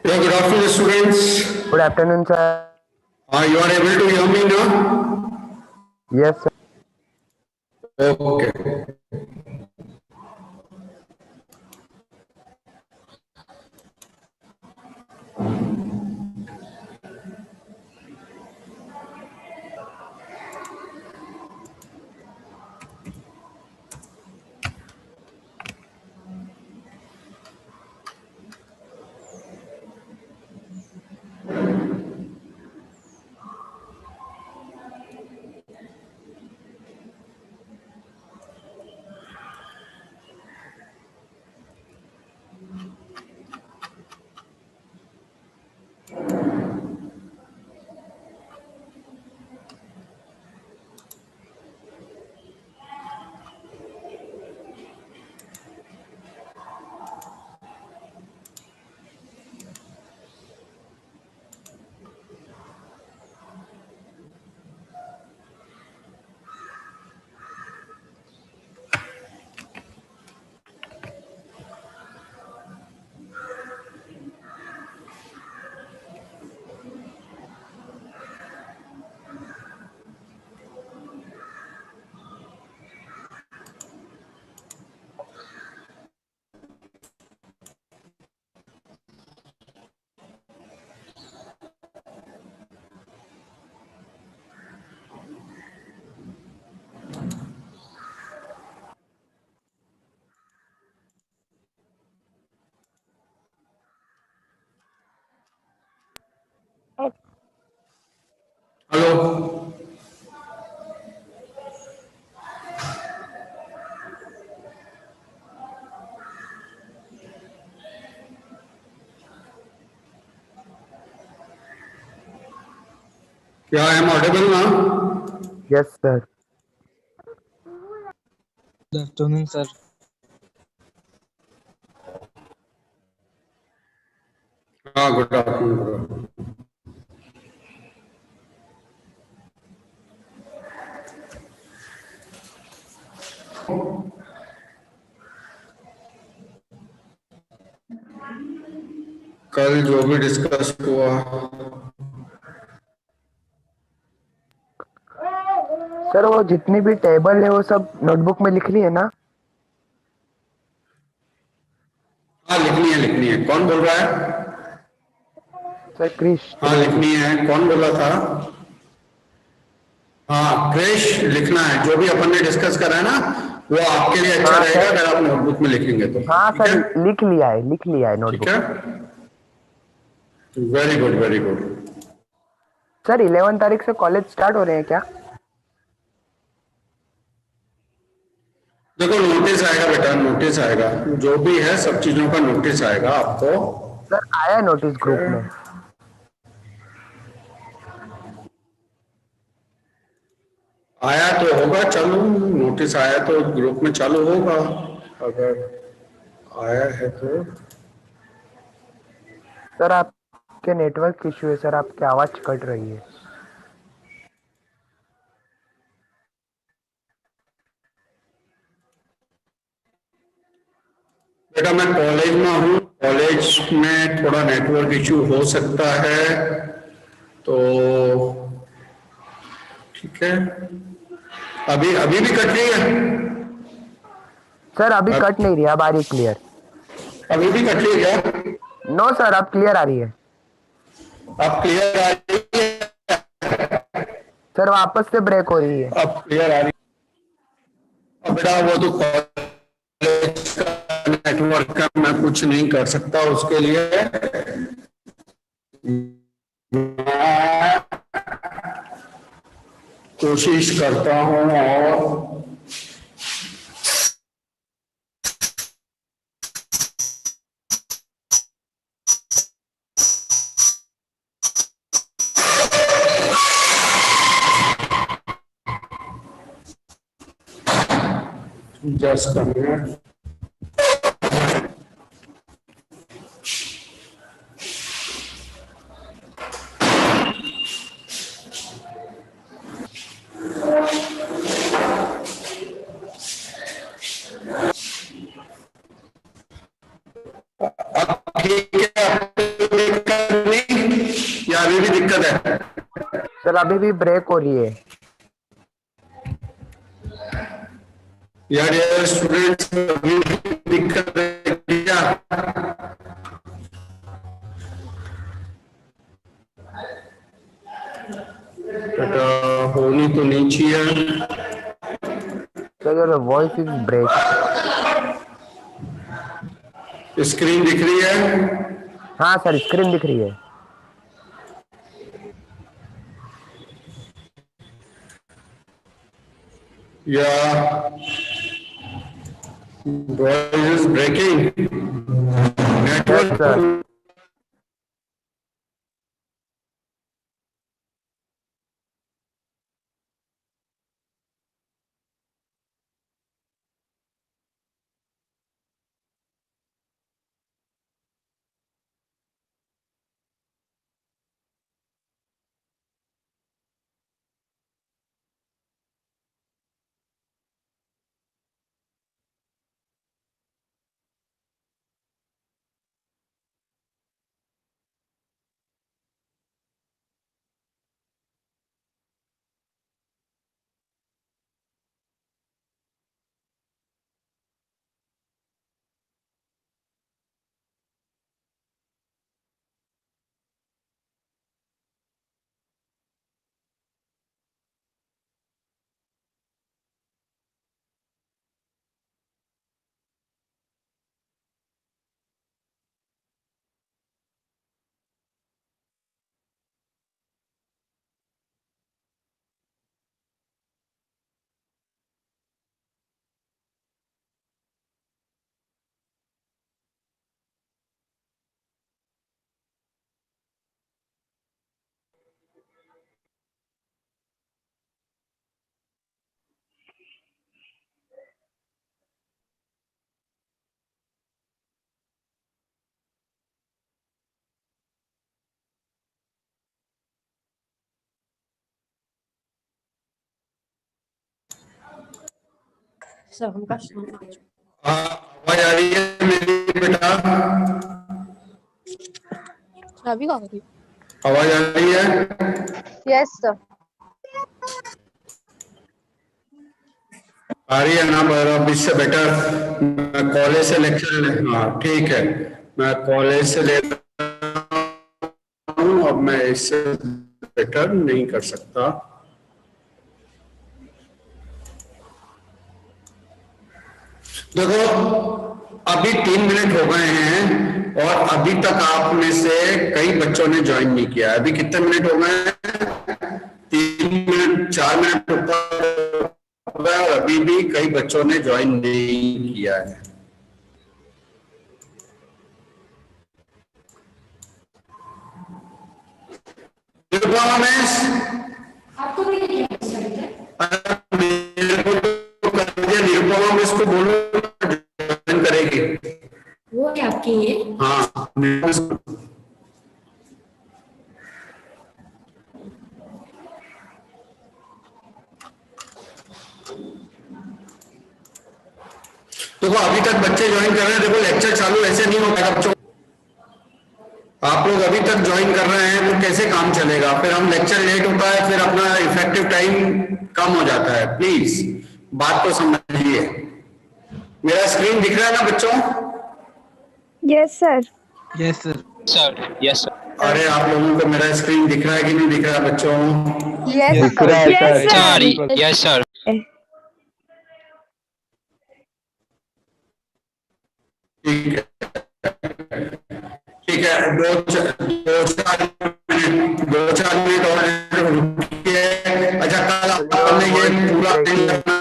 Yeah, good afternoon, students. Good afternoon, sir. You are able to hear me now? Yes, sir. Okay. Hello. Yeah, I am audible now. Yes, sir. Good afternoon, sir. Good afternoon. Good afternoon. कल जो भी discuss हुआ sir, वो जितनी भी table है वो सब नोटबुक में लिख ली है ना? हाँ, लिखनी है। कौन बोल रहा है? सर, क्रिश हाँ, त्रिवेदी। लिखनी है। कौन बोला था? हाँ, क्रिश, लिखना है। जो भी अपन ने डिस्कस करा है ना, वो आपके लिए अच्छा हाँ रहेगा सर। अगर आप नोटबुक में लिखेंगे तो। हाँ ठीक सर, है? लिख लिया है ठीक नोटबुक है। में। Very good, very good. Sir, 11 तारीख से कॉलेज स्टार्ट हो रहे हैं क्या? देखो, नोटिस आएगा बेटा, नोटिस आएगा। जो भी है सब चीजों का नोटिस आएगा आपको। सर, आया नोटिस ठीक ग्रुप है? में। आया तो होगा, चलो। नोटिस आया तो ग्रुप में चालू होगा, अगर आया है तो। सर, आपके नेटवर्क इश्यू है सर, आपकी आवाज कट रही है। बेटा, मैं कॉलेज में हूँ। कॉलेज में थोड़ा नेटवर्क इश्यू हो सकता है, तो ठीक है। अभी अभी भी कट रही है? सर, अभी कट नहीं रही, अब आ रही क्लियर। अभी भी कट रही है क्या? नो सर, अब क्लियर आ रही है। अब क्लियर आ रही है? सर, वापस से ब्रेक हो रही है। अब क्लियर आ रही है? अब बेटा, वो तो कॉलेज का नेटवर्क का मैं कुछ नहीं कर सकता उसके लिए। मैं कोशिश करता हूँ और जस्ट a minute. अब ठीक है, अब अभी भी दिक्कत है? सर अभी भी ब्रेक हो रही है। यार स्टूडेंट्स, अभी भी दिक्कत है क्या? बेटा होनी तो नहीं चाहिए। Sir your voice is break. Screen दिख रही है? हाँ सर स्क्रीन दिख रही है। या voice is breaking, yes sir. Network. Sir हमका आवाज आ रही है मेरी बेटा? अभी कहाँ गई? आवाज आ रही है? Yes sir. आ रही है ना? अब इससे बेटर मैं कॉलेज से लेक्चर ले, हाँ ठीक है, मैं कॉलेज से ले रहा हूँ, अब मैं इससे बेटर नहीं कर सकता। देखो अभी 3 मिनट हो गए हैं और अभी तक आप में से कई बच्चों ने ज्वाइन नहीं किया है। अभी कितने मिनट हो गए हैं? 3 मिनट, 4 मिनट ऊपर हो गया और अभी भी कई बच्चों ने ज्वाइन नहीं किया है। मेरे को तो कर दिया, निरुपमा मिस को बोलो ज्वाइन करेगी। वो है आपकी ये? हाँ देखो अभी तक बच्चे ज्वाइन कर रहे हैं। देखो लेक्चर चालू ऐसे नहीं होगा बच्चों। आप लोग अभी तक ज्वाइन कर रहे हैं तो कैसे काम चलेगा? फिर हम लेक्चर लेट होता है, फिर अपना इफेक्टिव टाइम कम हो जाता है। प्लीज बात को समझिए। मेरा स्क्रीन दिख रहा है ना बच्चों? Yes sir. Yes sir. Yes sir. अरे आप लोगों को मेरा स्क्रीन दिख रहा है कि नहीं दिख रहा है बच्चों? यस दिख रहा है yes sir. Sir. Yes sir. ठीक है ठीक है, दो चार मिनट और रुकिए। अच्छा कल आपने ये पूरा दिन करना।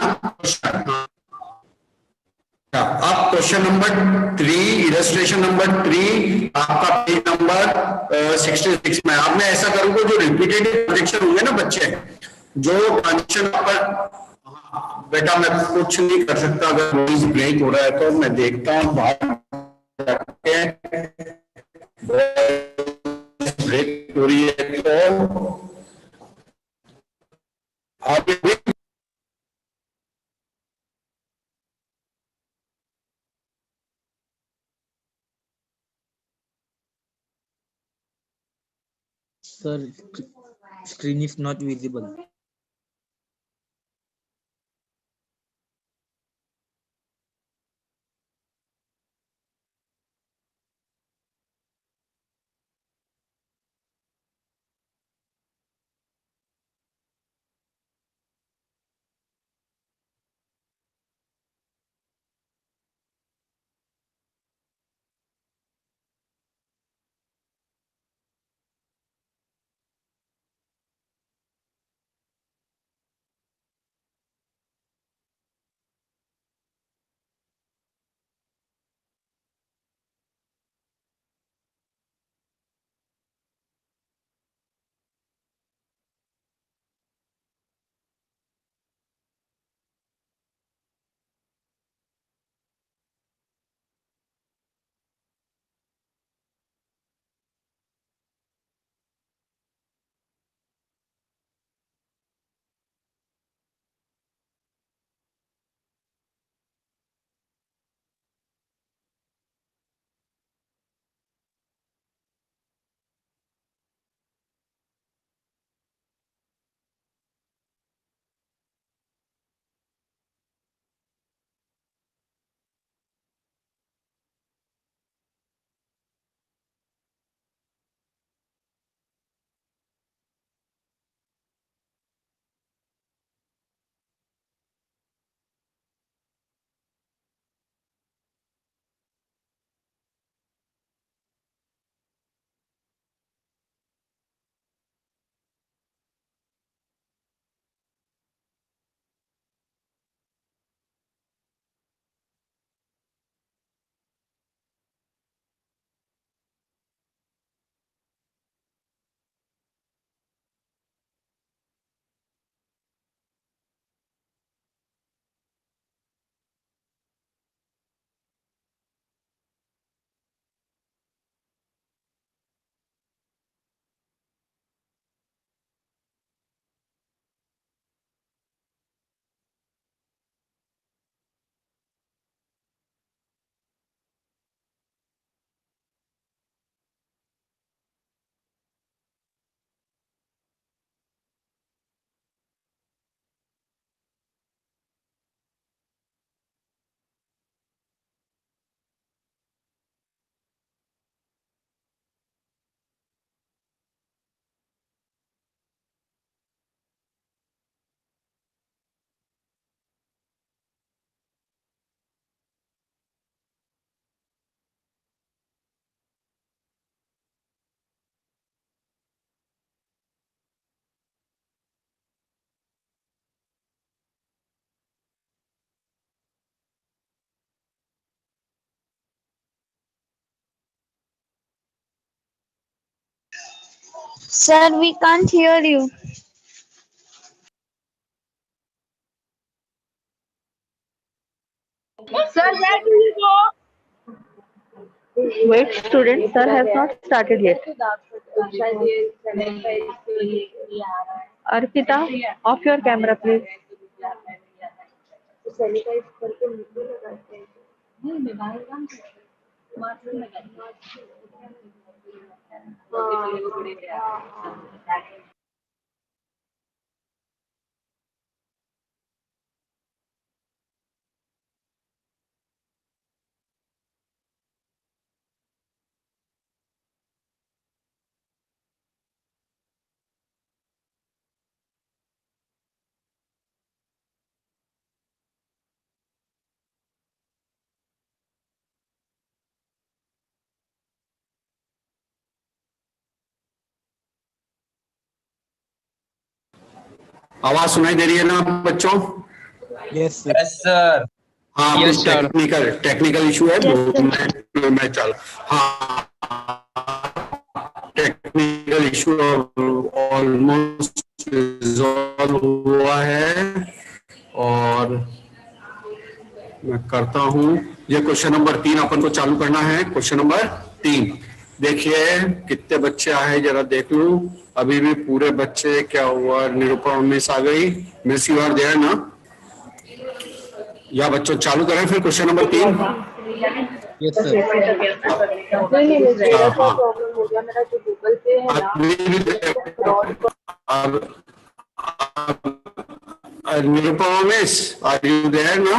अब क्वेश्चन नंबर 3, इलस्ट्रेशन नंबर 3, आपका पेज नंबर 66 में। अब मैं ऐसा करूंगा, जो रिपीटेटिव ट्रांजेक्शन होंगे ना बच्चे, जो ट्रांजेक्शन पर बेटा मैं कुछ नहीं कर सकता। अगर वॉइस ब्रेक हो रहा है तो मैं देखता हूँ बाहर ब्रेक हो रही है तो आप Sir, screen is not visible. Sir, we can't hear you. Sir, where do you go? Wait, students, sir has not started yet. Arpita, off your camera, please. आवाज सुनाई दे रही है ना बच्चों? Yes, sir. Yes sir. हाँ, Yes, कुछ sir. Technical issue है, Yes, दो sir. मिनट में मैं चल। हाँ, टेक्निकल इशू ऑलमोस्ट रिजॉल्व हुआ है और मैं करता हूँ। ये क्वेश्चन नंबर 3 अपन को चालू करना है। क्वेश्चन नंबर 3 देखिए कितने बच्चे आए जरा देख लूं। अभी भी पूरे बच्चे, क्या हुआ, निरूपा मिस आ गई, मिस यू आर देयर ना? या बच्चों चालू करें फिर क्वेश्चन नंबर 3। Yes, sir. नहीं नहीं नहीं, मेरा क्या हाँ प्रॉब्लम हो गया, मेरा जो गूगल पे है ना अभी भी फ्रॉड। अब Nirupama miss are you there ना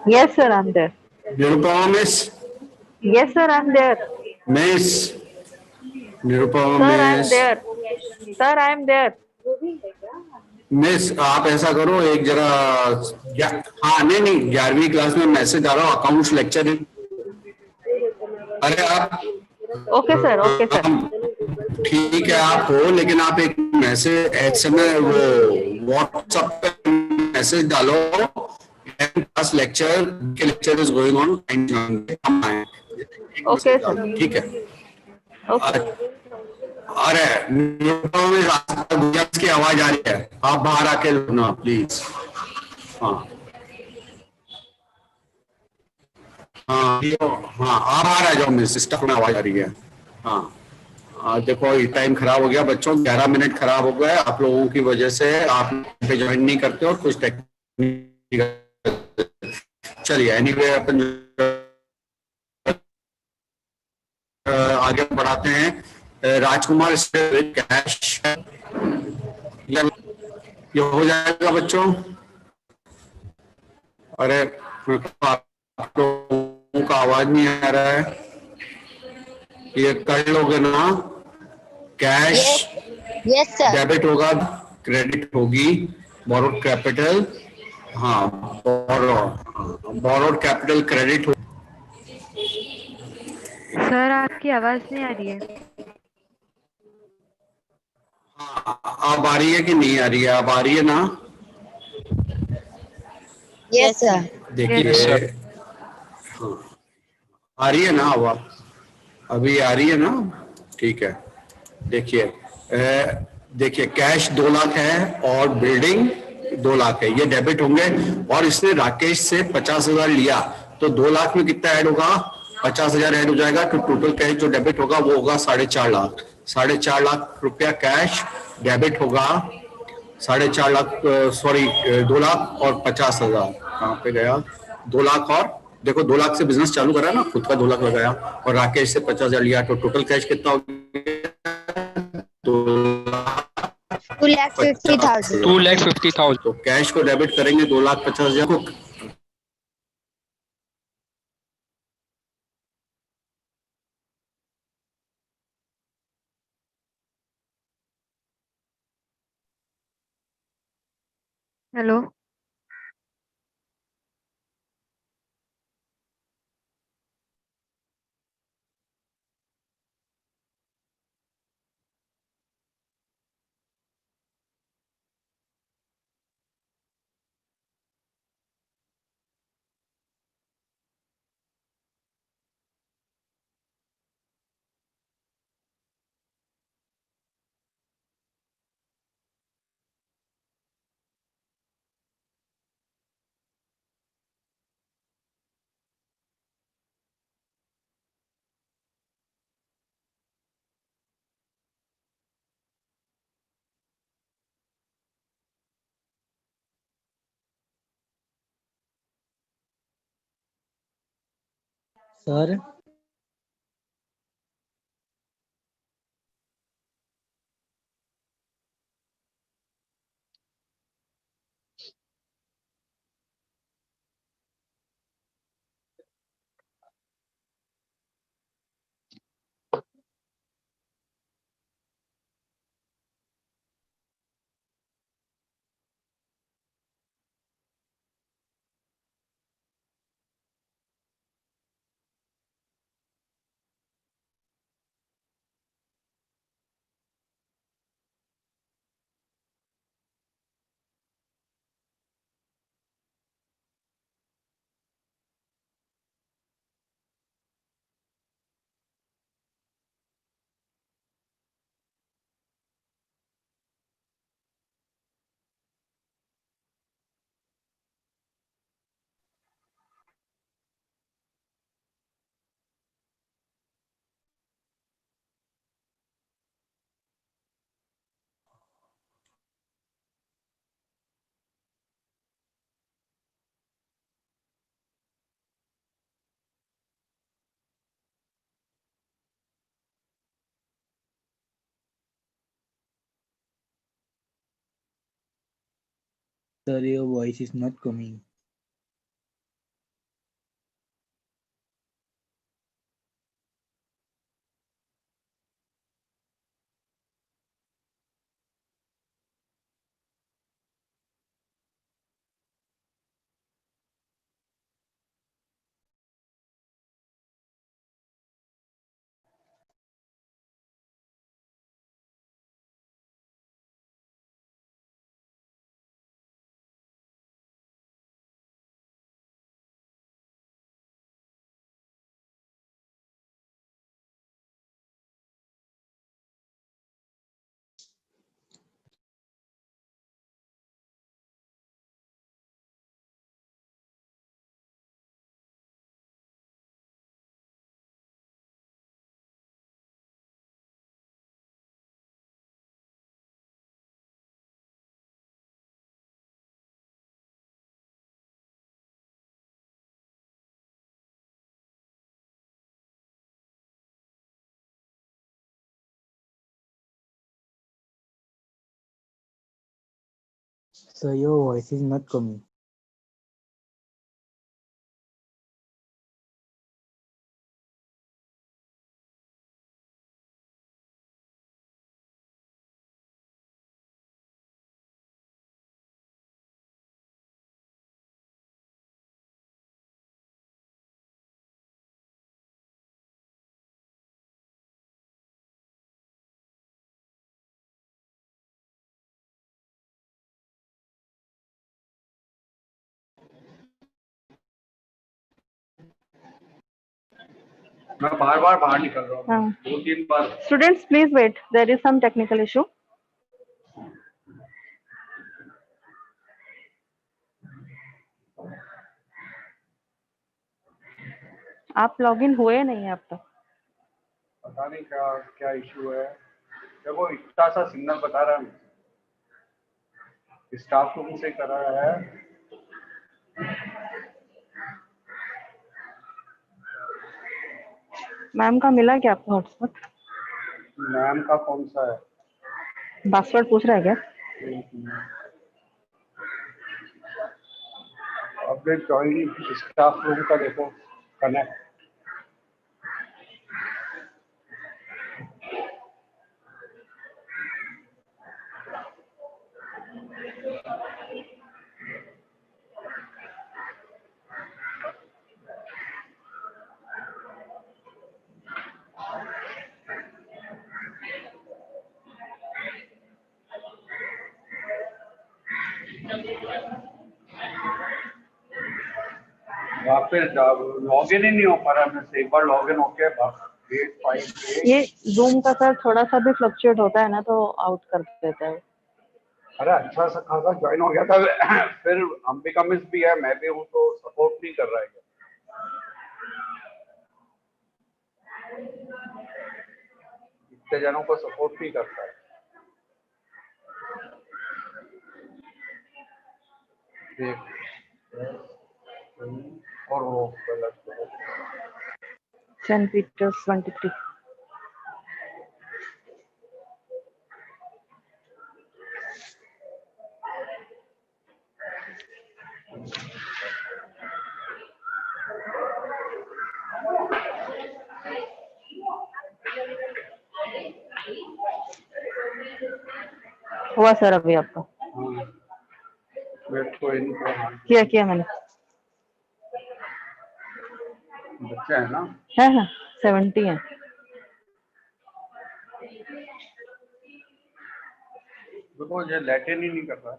Yes sir, I'm there. Nirupama miss Yes sir, I'm there. Miss Nirupama Sir, I'm miss there. Sir, I'm there. Miss आप ऐसा करो एक जरा हाँ नहीं नहीं 11वीं क्लास में मैसेज आ रहा हूँ अकाउंट्स लेक्चर। अरे आप Okay sir, okay sir. ठीक है आप हो लेकिन आप एक मैसेज एसएमएस वो व्हाट्सएप पे मैसेज डालो क्लास लेक्चर के lecture is going on. Okay sir. ठीक है। Okay. अरे निरुपमा में गुजरात की आवाज आ रही है आप बाहर आके सुनो प्लीज। हाँ हाँ हाँ आप बाहर आ जाओ मिस स्टाफ में आवाज आ रही है। हाँ देखो ये टाइम खराब हो गया बच्चों 11 मिनट खराब हो गए आप लोगों की वजह से आप पे ज्वाइन नहीं करते और कुछ टेक्निकल। चलिए एनीवे अपन आगे बढ़ाते हैं। राजकुमार कैश ये हो जाएगा बच्चों। अरे आप लोगों का आवाज नहीं आ रहा है ये कर लोगे ना कैश Yes sir. डेबिट होगा क्रेडिट होगी बोरोड कैपिटल। हाँ बोरोड कैपिटल क्रेडिट हो। सर आपकी आवाज नहीं आ रही है। अब आ रही है कि नहीं आ रही है अब आ रही है ना Yes sir. देखिए हाँ आ रही है ना अब अभी आ रही है ना ठीक है। देखिए देखिए कैश 2 लाख है और बिल्डिंग 2 लाख है ये डेबिट होंगे और इसने राकेश से 50,000 लिया तो 2 लाख में कितना ऐड होगा 50,000 ऐड हो जाएगा तो टोटल कैश जो डेबिट होगा वो होगा 4.5 लाख। 4.5 लाख रुपया कैश डेबिट होगा 4.5 लाख सॉरी 2 लाख और 50,000 कहाँ पे गया 2 लाख और देखो 2 लाख से बिजनेस चालू करा ना खुद का 2 लाख लगाया और राकेश से 50,000 लिया तो टोटल कैश कितना हो गया 2,50,000. 2,50,000. तो कैश को डेबिट करेंगे 2,50,000 को। Hello Sir. Sir, your voice is not coming. Sir, your voice is not coming. मैं बार बार बाहर निकल रहा हूँ, हाँ. 2-3 बार। Students, please wait. There is some technical issue. आप लॉगिन हुए नहीं अब तक. पता नहीं क्या क्या इशू है। देखो इतना सा सिग्नल बता रहा है, स्टाफ रूम से कर रहा है। मैम का मिला क्या आपको हॉटस्पॉट? मैम का कौन सा है? पासवर्ड पूछ रहा है क्या? अपडेट जॉइन स्टाफ रूम का देखो कनेक्ट। वहाँ पे लॉगिन ही नहीं हो पा रहा है। मैं एक बार लॉगिन होके 858। ये जूम का सर थोड़ा सा भी फ्लक्चुएट होता है ना तो आउट कर देता है. अरे अच्छा सा खासा ज्वाइन हो गया था। फिर अंबिका मिस भी है, मैं भी हूँ, तो सपोर्ट नहीं कर रहा है। इतने जनों को सपोर्ट नहीं करता है। और वो गलत सेंट पीटर्स 23. हुआ सर अभी आपका? किया मैंने. बच्चा है ना? है 70 है. देखो ये लैटिन ही नहीं कर रहा।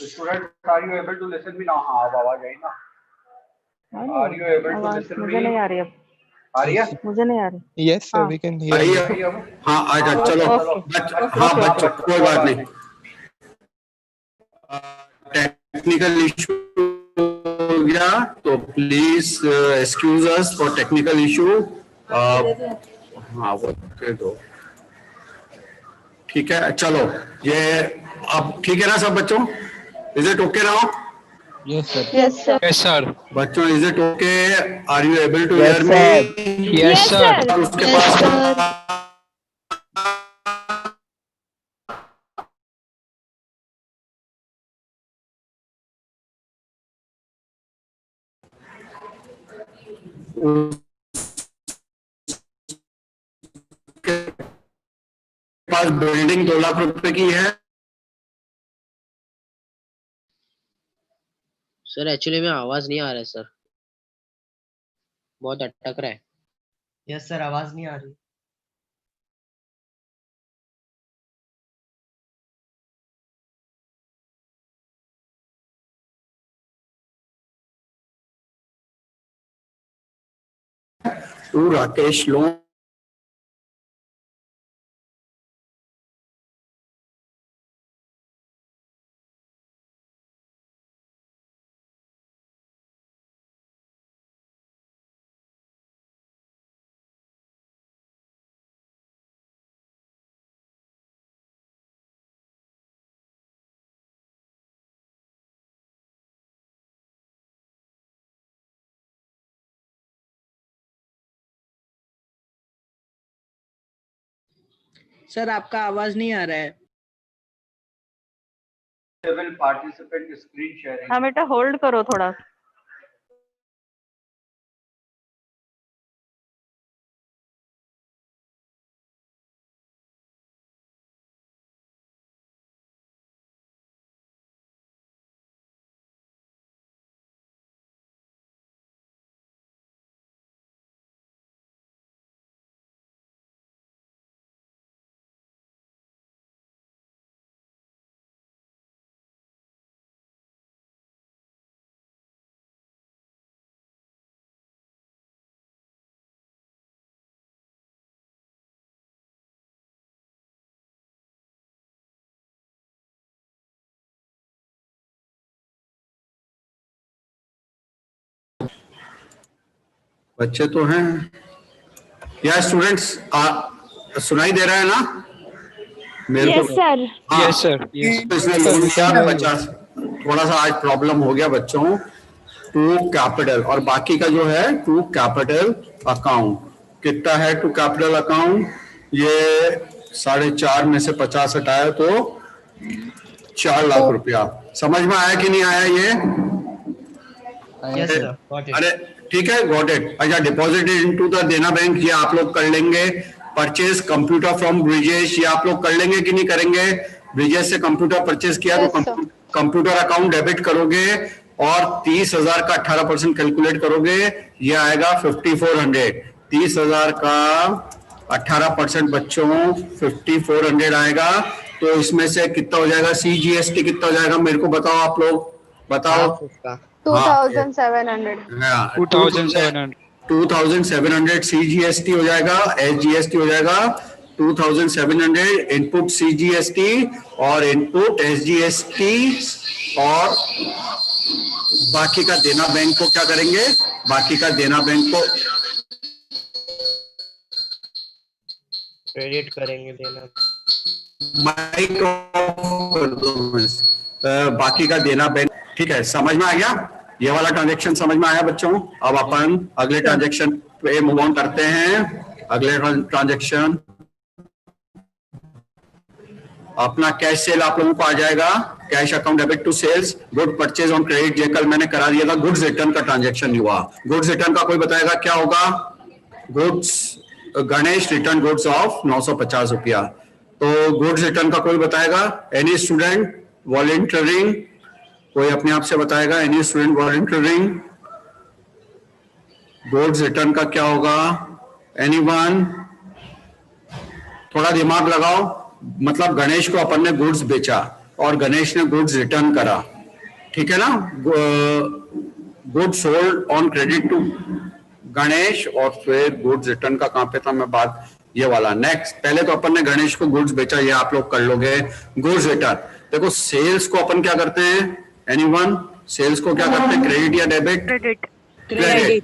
Student, are you able to listen me now? हाँ अब आवाज आई ना? Are you able to आवाज listen मुझे me? नहीं आ रही अब, आ रही है? मुझे नहीं आ रही। Yes, sir, हाँ we can hear I you. है? हाँ आजा चलो। ओके हाँ बच्चों कोई बात नहीं। टेक्निकल इशू हो गया तो please excuse us for technical issue. हाँ वो दे दो। ठीक है चलो ये अब ठीक है ना सब बच्चों? Is it okay now? Yes, sir. Yes sir. Yes, sir. बच्चों is it okay? Are you able to Yes, here sir. Me? Yes, sir. उसके Yes, पास sir. उसके पास बिल्डिंग 2 लाख रुपए की है। सर एक्चुअली में आवाज नहीं आ रहा है सर, बहुत अटक रहा है। यस सर, आवाज नहीं आ रही। तू राकेश लो सर आपका आवाज नहीं आ रहा है। Participant screen sharing. हाँ बेटा होल्ड करो थोड़ा। बच्चे तो हैं या स्टूडेंट्स? सुनाई दे रहा है ना मेरे को? सर। Yes, sir. Yes. इसने लोन लिया 50। थोड़ा सा आज प्रॉब्लम हो गया बच्चों। टू कैपिटल और बाकी का जो है टू कैपिटल अकाउंट कितना है? टू कैपिटल अकाउंट ये 4.5 में से 50 हटाया तो 4 लाख रुपया। समझ में आया कि नहीं आया ये? Yes sir, got it. अरे ठीक है गॉट इट। अच्छा डिपॉजिट इनटू द देना बैंक ये आप लोग कर लेंगे। परचेज कंप्यूटर फ्रॉम ब्रिजेश ये आप लोग कर लेंगे कि नहीं करेंगे? ब्रिजेश से कंप्यूटर परचेज किया तो कंप्यूटर अकाउंट डेबिट करोगे और 30,000 का 18% कैलकुलेट करोगे, ये आएगा 5400। 30,000 का 18% बच्चों 5400 आएगा। तो इसमें से कितना हो जाएगा? CGST कितना हो जाएगा मेरे को बताओ, आप लोग बताओ। 2,700. 2,700. 2,700 CGST हो जाएगा, SGST हो जाएगा 2,700 इनपुट CGST और इनपुट SGST और बाकी का देना बैंक को क्या करेंगे? बाकी का देना बैंक को क्रेडिट करेंगे देना। माइक कर दो। बाकी का देना बैंक। ठीक है समझ में आ गया? ये वाला ट्रांजैक्शन समझ में आया बच्चों? अब अपन अगले ट्रांजैक्शन पे मूव ऑन करते हैं। अगले ट्रांजैक्शन अपना कैश सेल आप लोगों को आ जाएगा। Cash account debit to sales good purchase on credit. ये कल मैंने करा दिया था। गुड्स रिटर्न का ट्रांजैक्शन हुआ। गुड्स रिटर्न का कोई बताएगा क्या होगा? Goods Ganesh return goods of 950 रुपया। तो गुड्स रिटर्न का कोई बताएगा? Any student volunteering? कोई अपने आप से बताएगा? Any student volunteering? Goods return का क्या होगा? एनीवन? थोड़ा दिमाग लगाओ। मतलब गणेश को अपन ने गुड्स बेचा और गणेश ने गुड्स रिटर्न करा, ठीक है ना, goods sold on credit to Ganesh, और फिर गुड्स रिटर्न का कहां पे था मैं बात, ये वाला। नेक्स्ट, पहले तो अपन ने गणेश को गुड्स बेचा, ये आप लोग कर लोगे। गुड्स रिटर्न, देखो सेल्स को अपन क्या करते हैं, एनीवन, सेल्स को क्या करते हैं, क्रेडिट या डेबिट? क्रेडिट। क्रेडिट।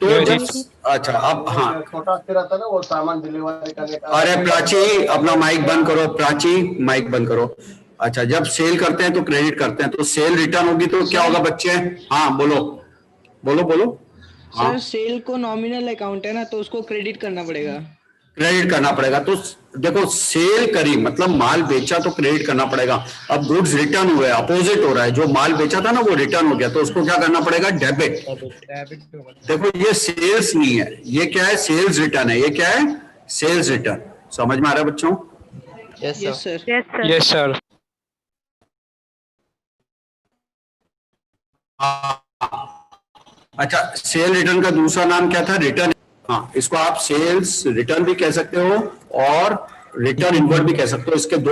तो जब, Credit. अच्छा अब हाँ, छोटा रहता है ना वो सामान डिलीवरी करने का। अरे प्राची अपना माइक बंद करो, प्राची माइक बंद करो। अच्छा, जब सेल करते हैं तो क्रेडिट करते हैं, तो सेल रिटर्न होगी तो क्या होगा बच्चे? हाँ बोलो बोलो बोलो। हाँ, सर सेल को नॉमिनल अकाउंट है ना, तो उसको क्रेडिट करना पड़ेगा। क्रेडिट करना पड़ेगा। तो देखो सेल करी मतलब माल बेचा तो क्रेडिट करना पड़ेगा। अब गुड्स रिटर्न हुए, अपोजिट हो रहा है, जो माल बेचा था ना वो रिटर्न हो गया, तो उसको क्या करना पड़ेगा, डेबिट। देखो ये सेल्स नहीं है, ये क्या है, सेल्स रिटर्न है। ये क्या है, सेल्स रिटर्न। समझ में आ रहा है बच्चों? Yes sir. Yes sir. Yes, sir. अच्छा, सेल रिटर्न का दूसरा नाम क्या था, रिटर्न। हाँ, इसको आप सेल्स रिटर्न भी कह सकते हो और रिटर्न इनवर्ड भी कह सकते हो। इसके दो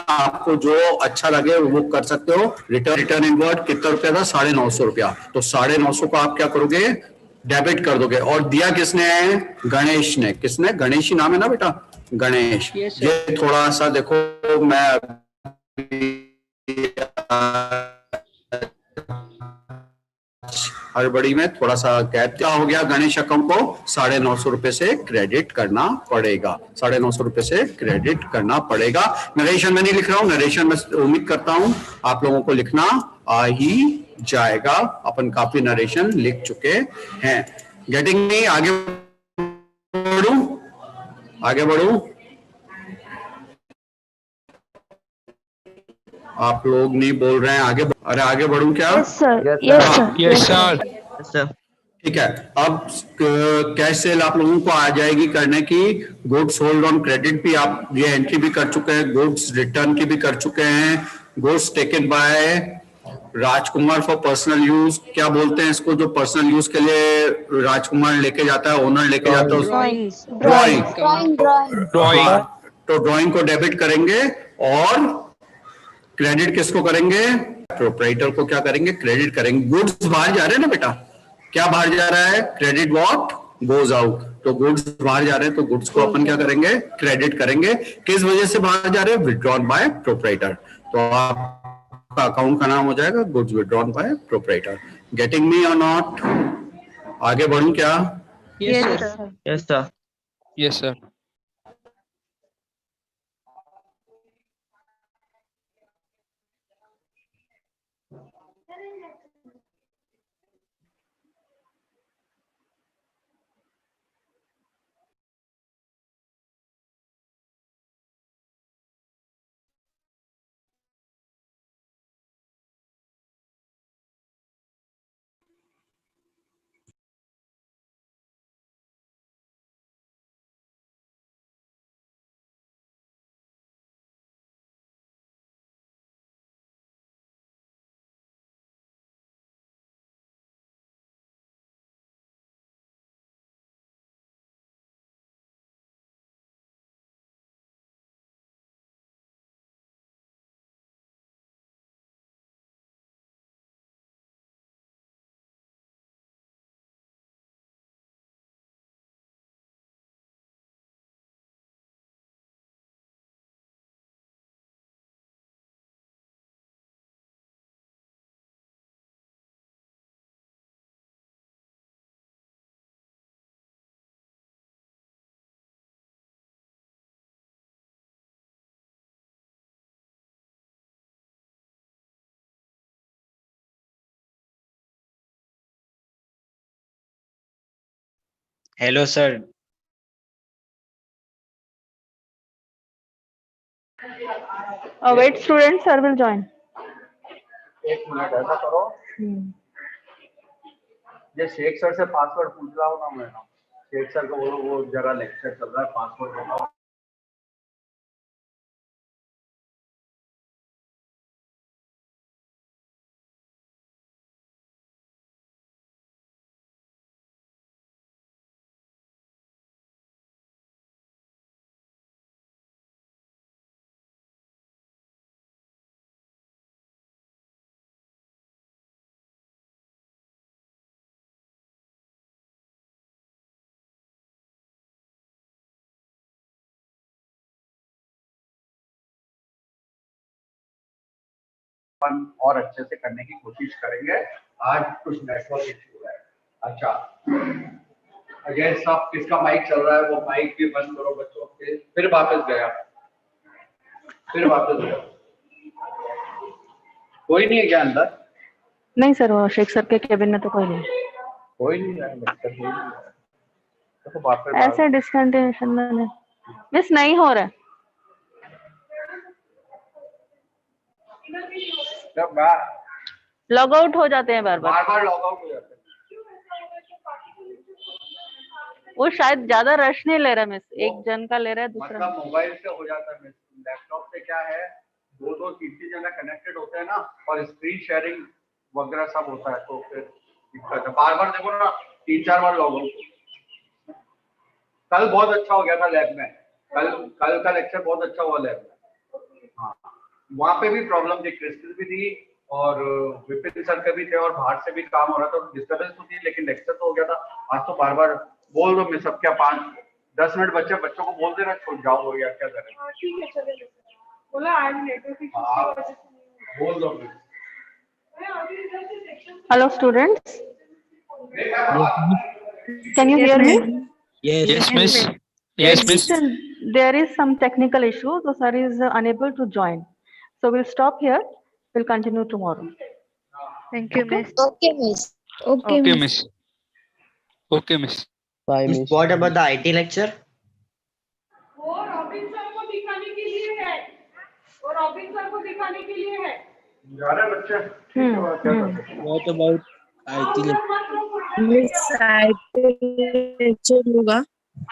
आपको जो अच्छा लगे वो कर सकते हो। रिटर्न इनवर्ड कितना रुपया था, 950 रुपया। तो 950 को आप क्या करोगे, डेबिट कर दोगे। और दिया किसने है, गणेश ने। किसने, गणेश ही नाम है ना बेटा, गणेश। Yes, sir. ये थोड़ा सा देखो, मैं हड़बड़ी में थोड़ा सा गैप क्या हो गया, गणेश अकाउंट को 950 रुपए से क्रेडिट करना पड़ेगा। 950 रुपए से क्रेडिट करना पड़ेगा। नरेशन में नहीं लिख रहा हूं, नरेशन में उम्मीद करता हूं आप लोगों को लिखना आ ही जाएगा। अपन काफी नरेशन लिख चुके हैं। Getting me? आगे बढ़ू, आगे बढ़ू। आप लोग नहीं बोल रहे हैं, आगे अरे आगे बढ़ू क्या? Yes, sir. Yes, sir. Yes, sir. Yes sir. ठीक है। अब कैश सेल आप लोगों को आ जाएगी करने की। गुड्स होल्ड ऑन क्रेडिट भी आप ये एंट्री भी कर चुके हैं, गुड्स रिटर्न की भी कर चुके हैं। Goods taken by Rajkumar for personal use, क्या बोलते हैं इसको, जो पर्सनल यूज के लिए राजकुमार लेके जाता है, ओनर लेके जाता है, ड्राइंग। ड्राइंग। Drawing. तो ड्राइंग को डेबिट करेंगे और क्रेडिट किसको करेंगे, प्रोप्राइटर को क्या करेंगे, क्रेडिट करेंगे। गुड्स बाहर जा रहे हैं ना बेटा, क्या बाहर जा रहा है, क्रेडिट व्हाट गोज आउट। तो गुड्स बाहर जा रहे हैं तो गुड्स को अपन क्या करेंगे, क्रेडिट करेंगे। किस वजह से बाहर जा रहे हैं, विड्रॉन बाय प्रोप्राइटर। तो आपका अकाउंट का नाम हो जाएगा goods withdrawn bye proprietor. Getting me और नॉट? आगे बढ़ूं क्या? Yes Yes, sir. sir. Yes sir. Yes, sir. Hello, sir. Wait, students, sir will join. एक मिनट ऐसा करो, ये शेख सर से पासवर्ड पूछ रहा हूँ ना मैं। शेख सर को बोलो वो जगह लेक्चर चल रहा है, पासवर्ड बताओ। अपन और अच्छे से करने की कोशिश करेंगे। आज कुछ नेटवर्क इशू है। अच्छा अजय साहब, किसका माइक चल रहा है वो माइक भी बंद करो बच्चों के। फिर वापस गया, कोई नहीं है क्या अंदर? नहीं सर, वो शेख सर के केबिन में तो कोई नहीं। कोई नहीं है, तो वापस ऐसे डिसकंटिन्यूएशन में मिस नहीं हो रहा है। लॉग आउट हो जाते हैं बार बार लॉग आउट हो जाते हैं। वो शायद ज्यादा रश नहीं ले रहा मिस, एक जन का ले रहा है, दूसरा मतलब मोबाइल से हो जाता है मिस। लैपटॉप से क्या है, दो तीन जना कनेक्टेड होते हैं ना, और स्क्रीन शेयरिंग वगैरह सब होता है, तो फिर दिक्कत है। बार देखो ना, 3-4 बार लॉग आउट। कल बहुत अच्छा हो गया था लैब में, कल का लेक्चर बहुत अच्छा हुआ लैब में। हाँ, वहाँ पे भी प्रॉब्लम थी, क्रिस्टल भी थी और विपिन सर के भी थे, और बाहर से भी काम हो रहा था, डिस्टर्बेंस तो थी, लेकिन लेक्चर तो हो गया था। आज तो बार बोल दो मैं सब क्या 5-10 मिनट बच्चों को बोल देना, छूट जाओ हो गया, क्या करें। बोल दो। Hello students, can you hear me? Yes, miss. Yes, miss. There is some technical issue, so sir is unable to join. So we'll stop here. We'll continue tomorrow. Thank you, miss. Okay, miss. Okay, Okay, miss. miss. Okay, miss. Bye, miss. What about the IT lecture? वो robin sir को दिखाने के लिए है, वो robin sir को दिखाने के लिए है। जा रहे हैं बच्चे, ठीक है, क्या कर सकते हैं। What about IT lecture?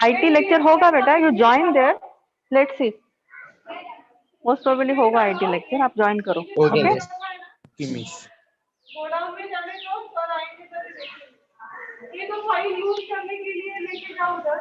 IT lecture होगा बेटा, you join there. Let's see. Most probably होगा IT lecture, आप join करो. Okay, Okay? miss. Okay, miss. Godown में जाने दो, सर आएंगे तभी देखेंगे। ये तो फाइल यूज करने के लिए लेके जाओ उधर।